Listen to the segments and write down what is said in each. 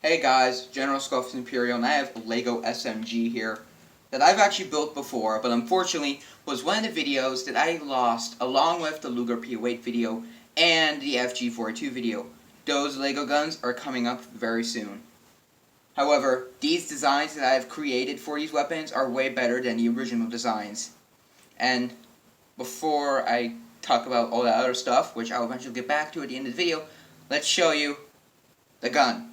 Hey guys, General Scuffs Imperial, and I have a Lego SMG here that I've actually built before, but unfortunately was one of the videos that I lost along with the Luger P08 video and the FG42 video. Those Lego guns are coming up very soon. However, these designs that I have created for these weapons are way better than the original designs. And before I talk about all that other stuff, which I'll eventually get back to at the end of the video, let's show you the gun.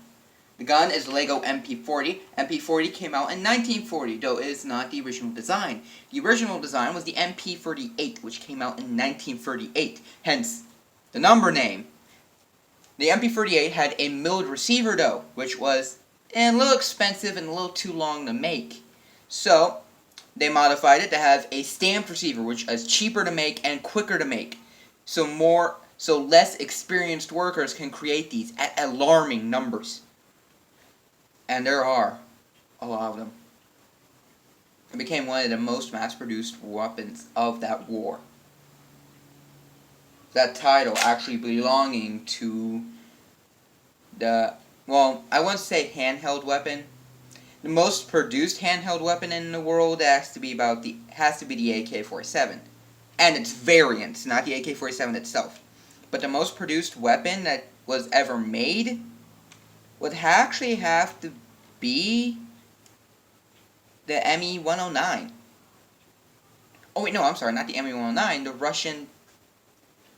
The gun is Lego MP40. MP40 came out in 1940, though it is not the original design. The original design was the MP38, which came out in 1938, hence the number name. The MP38 had a milled receiver, though, which was a little expensive and a little too long to make. So, they modified it to have a stamped receiver, which is cheaper to make and quicker to make. So less experienced workers can create these at alarming numbers. And there are a lot of them. It became one of the most mass-produced weapons of that war. That title actually belonging to the, well, I wouldn't say handheld weapon. The most produced handheld weapon in the world has to be the AK-47. And its variants, not the AK-47 itself. But the most produced weapon that was ever made would actually have to be the Me-109. Oh wait, no, I'm sorry, not the Me-109, the Russian...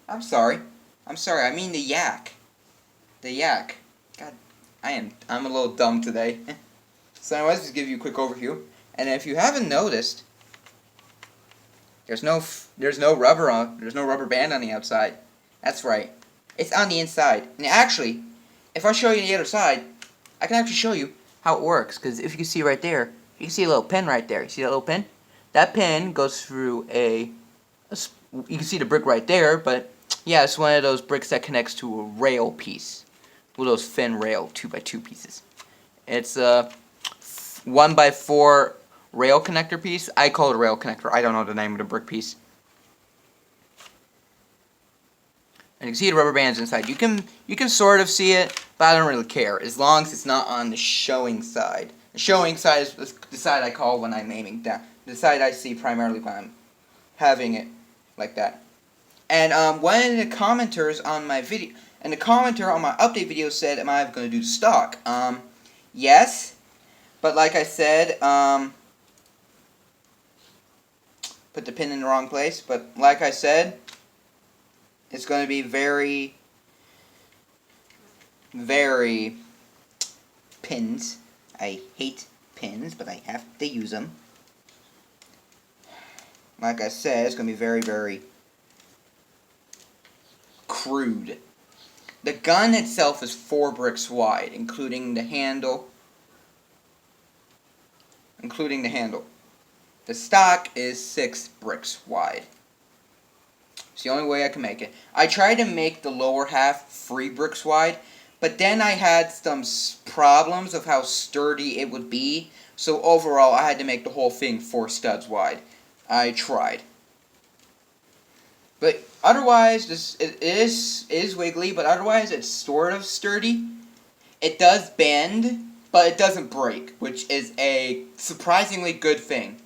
I'm sorry, I mean the Yak. The Yak. God, I'm a little dumb today. So anyways, just give you a quick overview. And if you haven't noticed, there's no rubber band on the outside. That's right. It's on the inside. And actually, if I show you the other side, I can actually show you how it works. Because if you can see right there, you can see a little pin right there. You see that little pin? That pin goes through you can see the brick right there, but yeah, it's one of those bricks that connects to a rail piece. One of those fin rail 2x2 pieces. It's a 1x4 rail connector piece. I call it a rail connector. I don't know the name of the brick piece. And you can see the rubber bands inside. You can sort of see it, but I don't really care as long as it's not on the showing side. The showing side is the side I call when I'm aiming down. The side I see primarily when I'm having it like that. And one of the commenters on my video, and the commenter on my update video said, "Am I going to do the stock?" Yes, but like I said, put the pin in the wrong place. But like I said, it's going to be very, very pins. I hate pins, but I have to use them. Like I said, it's going to be very, very crude. The gun itself is 4 bricks wide, including the handle. The stock is 6 bricks wide. It's the only way I can make it. I tried to make the lower half 3 bricks wide, but then I had some problems of how sturdy it would be, so overall I had to make the whole thing 4 studs wide. I tried. But otherwise, it is wiggly, but otherwise it's sort of sturdy. It does bend, but it doesn't break, which is a surprisingly good thing.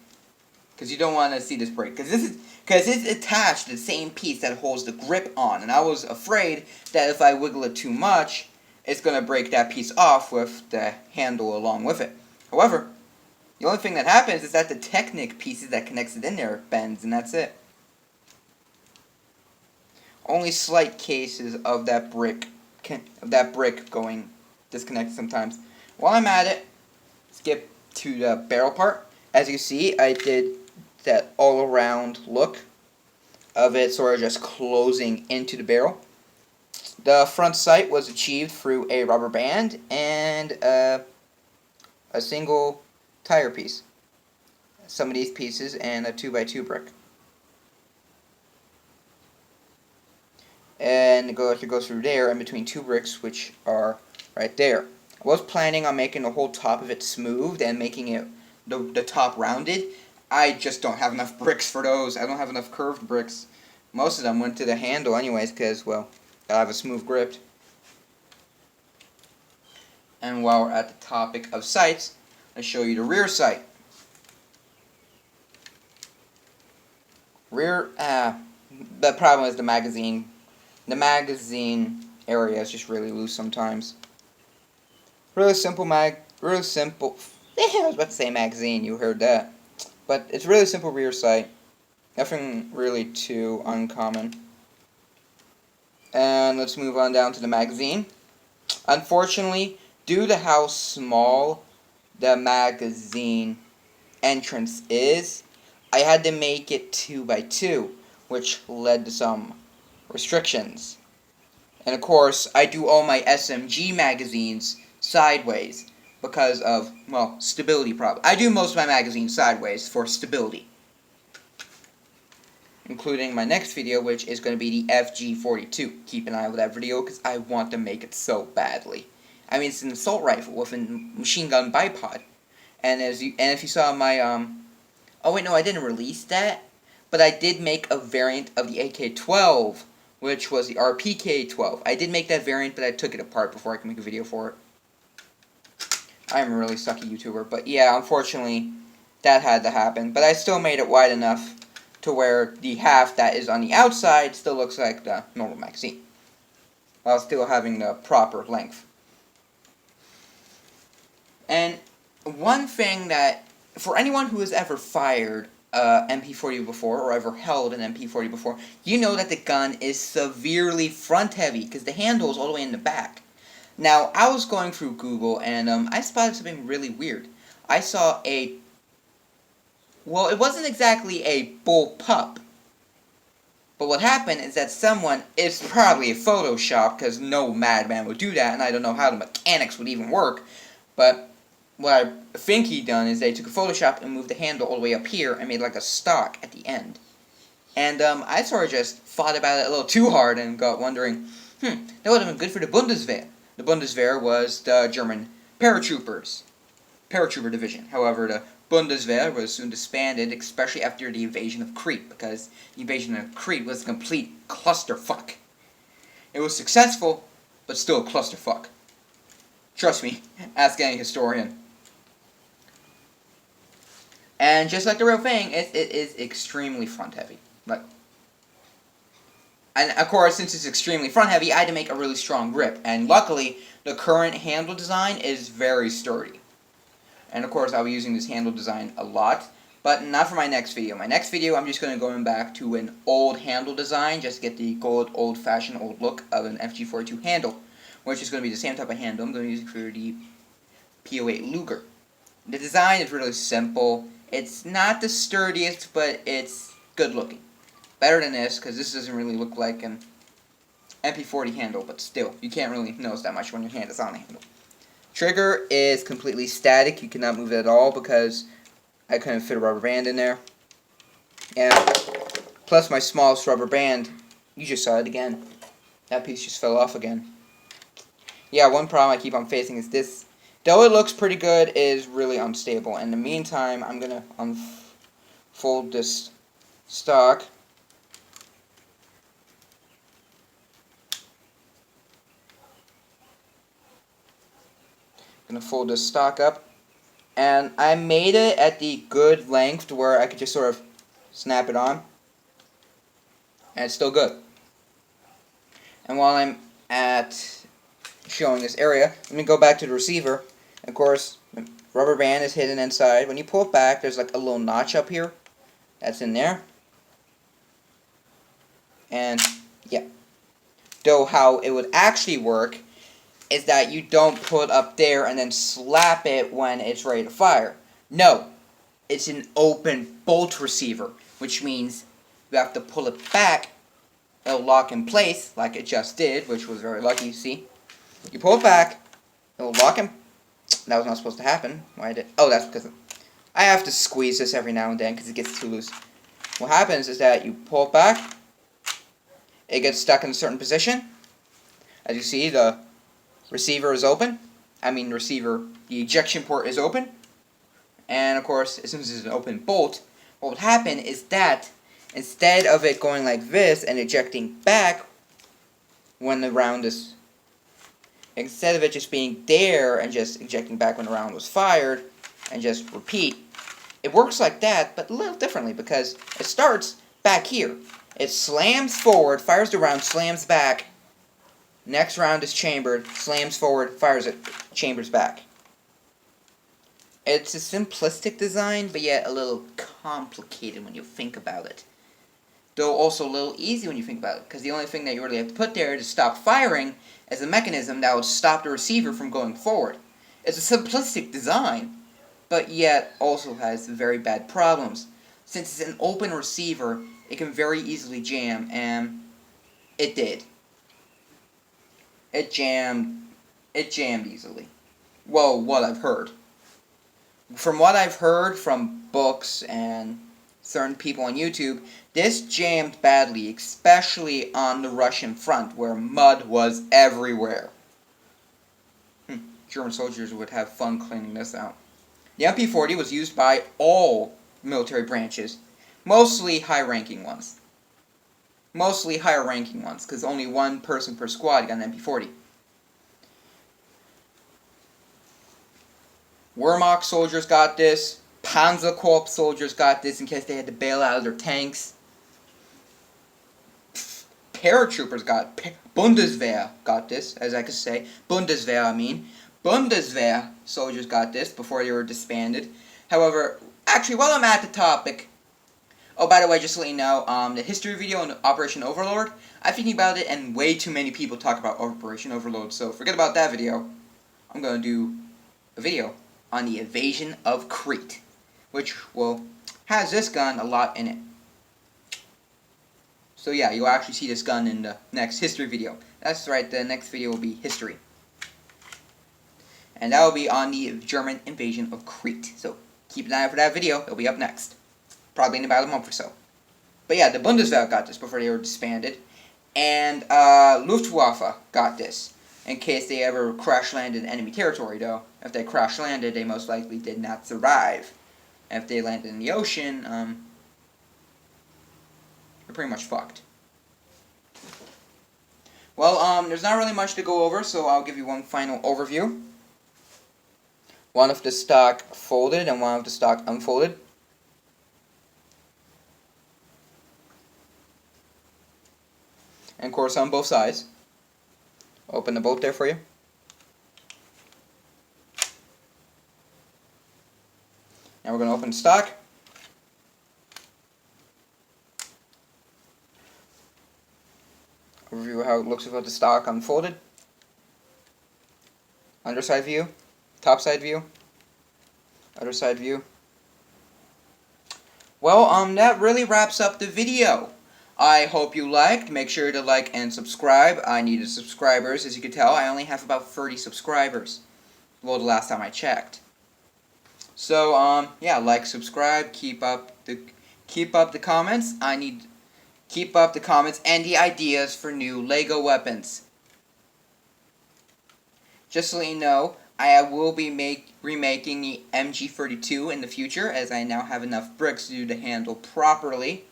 Because you don't want to see this break. Because it's attached to the same piece that holds the grip on. And I was afraid that if I wiggle it too much, it's going to break that piece off with the handle along with it. However, the only thing that happens is that the Technic pieces that connects it in there bends, and that's it. Only slight cases of that brick going disconnected sometimes. While I'm at it, skip to the barrel part. As you see, I did that all-around look of it sort of just closing into the barrel. The front sight was achieved through a rubber band and a single tire piece. Some of these pieces and a 2x2 brick. And it goes through there in between 2 bricks, which are right there. I was planning on making the whole top of it smooth and making it the top rounded. I just don't have enough bricks for those. I don't have enough curved bricks. Most of them went to the handle anyways, because, well, I have a smooth grip. And while we're at the topic of sights, I'll show you the rear sight. The problem is the magazine. The magazine area is just really loose sometimes. Really simple really simple. I was about to say magazine, you heard that. But it's really simple rear sight. Nothing really too uncommon. And let's move on down to the magazine. Unfortunately, due to how small the magazine entrance is, I had to make it 2x2, which led to some restrictions. And of course, I do all my SMG magazines sideways because of, well, stability problems. I do most of my magazines sideways for stability, including my next video, which is going to be the FG42. Keep an eye out for that video because I want to make it so badly. I mean, it's an assault rifle with a machine gun bipod, and if you saw my oh wait, no, I didn't release that, but I did make a variant of the AK-12, which was the RPK-12. I did make that variant, but I took it apart before I could make a video for it. I'm a really sucky YouTuber, but yeah, unfortunately, that had to happen. But I still made it wide enough to where the half that is on the outside still looks like the normal magazine, while still having the proper length. And one thing that, for anyone who has ever fired MP40 before, or ever held an MP40 before, you know that the gun is severely front heavy, because the handle is all the way in the back. Now, I was going through Google, and I spotted something really weird. I saw well, it wasn't exactly a bullpup, but what happened is that someone, it's probably a Photoshop, because no madman would do that, and I don't know how the mechanics would even work, but what I think he done is they took a Photoshop and moved the handle all the way up here and made like a stock at the end. And I sort of just thought about it a little too hard and got wondering, that would have been good for the Bundeswehr. The Bundeswehr was the German paratrooper division. However, the Bundeswehr was soon disbanded, especially after the invasion of Crete, because the invasion of Crete was a complete clusterfuck. It was successful, but still a clusterfuck. Trust me, ask any historian. And just like the real thing, it is extremely front heavy. And of course, since it's extremely front heavy, I had to make a really strong grip. And luckily, the current handle design is very sturdy. And of course, I'll be using this handle design a lot, but not for my next video. My next video, I'm just going to go back to an old handle design, just to get the old-fashioned old look of an FG42 handle, which is going to be the same type of handle I'm going to use for the P08 Luger. The design is really simple. It's not the sturdiest, but it's good looking. Better than this, because this doesn't really look like an MP40 handle, but still, you can't really notice that much when your hand is on the handle. Trigger is completely static. You cannot move it at all because I couldn't fit a rubber band in there. And plus my smallest rubber band, you just saw it again. That piece just fell off again. Yeah, one problem I keep on facing is this. Though it looks pretty good, it is really unstable. In the meantime, I'm going to unfold this stock. I'm going to fold this stock up. And I made it at the good length to where I could just sort of snap it on. And it's still good. And while I'm at showing this area, let me go back to the receiver. Of course, the rubber band is hidden inside. When you pull it back, there's like a little notch up here. That's in there. And yeah. Though how it would actually work is that you don't put it up there and then slap it when it's ready to fire. No. It's an open bolt receiver, which means you have to pull it back. It'll lock in place like it just did, which was very lucky, see? You pull it back, it'll lock in. That was not supposed to happen. Why did? Oh, that's because I have to squeeze this every now and then because it gets too loose. What happens is that you pull it back, it gets stuck in a certain position. As you see, the receiver is open. The ejection port is open. And of course, as soon as it's an open bolt, what would happen is that instead of it going like this and ejecting back when the round is instead of it just being there and just ejecting back when the round was fired, and just repeat, it works like that, but a little differently, because it starts back here. It slams forward, fires the round, slams back. Next round is chambered, slams forward, fires it, chambers back. It's a simplistic design, but yet a little complicated when you think about it. Though also a little easy when you think about it, because the only thing that you really have to put there to stop firing is a mechanism that would stop the receiver from going forward. It's a simplistic design, but yet also has very bad problems. Since it's an open receiver, it can very easily jam, and it did. It jammed easily. Well, what I've heard. From what I've heard from books and certain people on YouTube, this jammed badly, especially on the Russian front, where mud was everywhere. German soldiers would have fun cleaning this out. The MP40 was used by all military branches, mostly high-ranking ones. Mostly higher-ranking ones, because only one person per squad got an MP40. Wehrmacht soldiers got this. Panzer Corps soldiers got this in case they had to bail out of their tanks. Paratroopers got Bundeswehr got this, as I could say. Bundeswehr, I mean. Bundeswehr soldiers got this before they were disbanded. However, actually, while I'm at the topic, oh, by the way, just to let you know, the history video on Operation Overlord, I'm thinking about it, and way too many people talk about Operation Overlord, so forget about that video. I'm going to do a video on the invasion of Crete, which has this gun a lot in it. So yeah, you'll actually see this gun in the next history video. That's right, the next video will be history. And that will be on the German invasion of Crete. So keep an eye out for that video. It'll be up next. Probably in about a month or so. But yeah, the Bundeswehr got this before they were disbanded. And Luftwaffe got this in case they ever crash-landed in enemy territory, though. If they crash-landed, they most likely did not survive. And if they landed in the ocean, they're pretty much fucked. Well, there's not really much to go over, so I'll give you one final overview. One of the stock folded and one of the stock unfolded. And of course on both sides. Open the bolt there for you. Now we're going to open the stock. Overview how it looks without the stock unfolded. Underside view. Top side view. Other side view. Well, that really wraps up the video. I hope you liked. Make sure to like and subscribe. I needed subscribers. As you can tell, I only have about 30 subscribers. Well, the last time I checked. So, yeah, like, subscribe, keep up the comments. Keep up the comments and the ideas for new LEGO weapons. Just to let you know, I will be remaking the MG32 in the future, as I now have enough bricks to do the handle properly.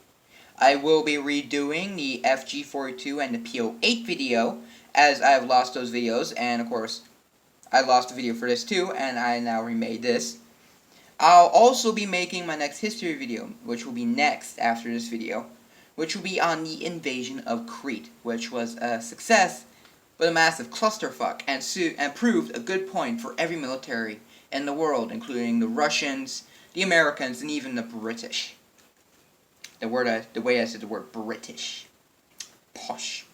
I will be redoing the FG42 and the PO8 video, as I have lost those videos, and of course, I lost a video for this too, and I now remade this. I'll also be making my next history video, which will be next after this video, which will be on the invasion of Crete, which was a success, but a massive clusterfuck, and proved a good point for every military in the world, including the Russians, the Americans, and even the British. The way I said the word British. Posh.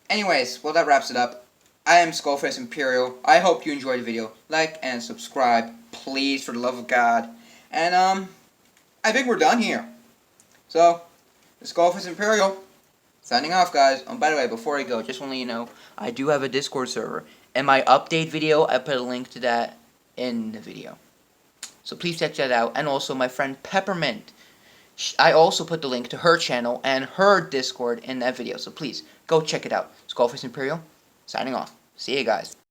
Anyways, well, that wraps it up. I am Skullface Imperial. I hope you enjoyed the video. Like and subscribe, please, for the love of God. And, I think we're done here. So, the Skullface Imperial, signing off, guys. By the way, before I go, just want to let you know, I do have a Discord server. In my update video, I put a link to that in the video. So please check that out. And also, my friend Peppermint, I also put the link to her channel and her Discord in that video. So please, go check it out. Skullface Imperial, signing off. See you guys.